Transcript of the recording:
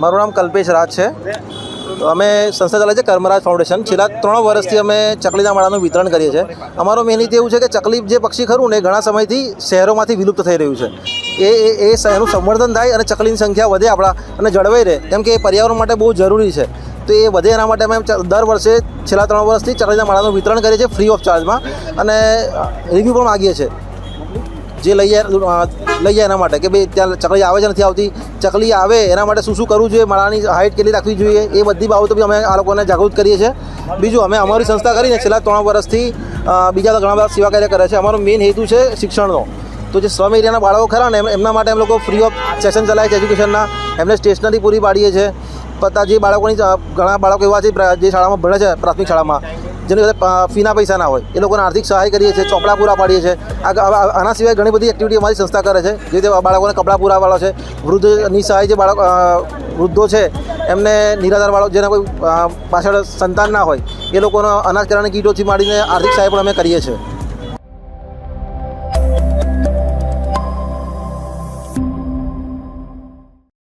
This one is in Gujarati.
મારું નામ કલ્પેશ રાજ છે. તો અમે સંસ્થા ચાલે છે કર્મરાજ ફાઉન્ડેશન. છેલ્લા 3 વર્ષથી અમે ચકલીના માળાનું વિતરણ કરીએ છીએ. અમારો મેન હેતુ એવું છે કે ચકલી જે પક્ષી ખરું ને ઘણા સમયથી શહેરોમાંથી વિલુપ્ત થઈ રહ્યું છે. એ શહેરનું સંવર્ધન થાય અને ચકલીની સંખ્યા વધે આપણા અને જળવાઈ રહે, કેમ કે એ પર્યાવરણ માટે બહુ જરૂરી છે. તો એ વધે એના માટે અમે દર વર્ષે છેલ્લા 3 વર્ષથી ચકલીના માળાનું વિતરણ કરીએ છીએ ફ્રી ઓફ ચાર્જમાં, અને રિવ્યૂ પણ માગીએ છીએ જે લઈ જાય એના માટે કે ભાઈ ત્યાં ચકલી આવે છે નથી આવતી, ચકલી આવે એના માટે શું શું કરવું જોઈએ, માળાની હાઇટ કેટલી રાખવી જોઈએ, એ બધી બાબતો બી અમે આ લોકોને જાગૃત કરીએ છીએ. બીજું અમે અમારી સંસ્થા કરીને છેલ્લા 3 વર્ષથી બીજા તો ઘણા બધા સેવા કાર્ય કરે છે. અમારો મેઇન હેતુ છે શિક્ષણનો. તો જે સ્લમ એરિયાના બાળકો ખરા ને એમના માટે અમે લોકો ફ્રી ઓફ સેશન ચલાવીએ છીએ એજ્યુકેશનના. એમને સ્ટેશનરી પૂરી પાડીએ છીએ. પતા જે બાળકોની ઘણા બાળકો એવા છે જે શાળામાં ભણે છે પ્રાથમિક શાળામાં જેની ફીના પૈસા ના હોય, એ લોકોને આર્થિક સહાય કરીએ છીએ, ચોપડા પૂરા પાડીએ છીએ. આના સિવાય ઘણી બધી એક્ટિવિટી અમારી સંસ્થા કરે છે, જે રીતે બાળકોને કપડાં પૂરા પાડો છે. વૃદ્ધની સહાય જે વૃદ્ધો છે એમને નિરાધાર બાળકો જેના કોઈ પાછળ સંતાન ના હોય એ લોકોનો અનાજ કરાની કીટોથી માંડીને આર્થિક સહાય પણ અમે કરીએ છીએ.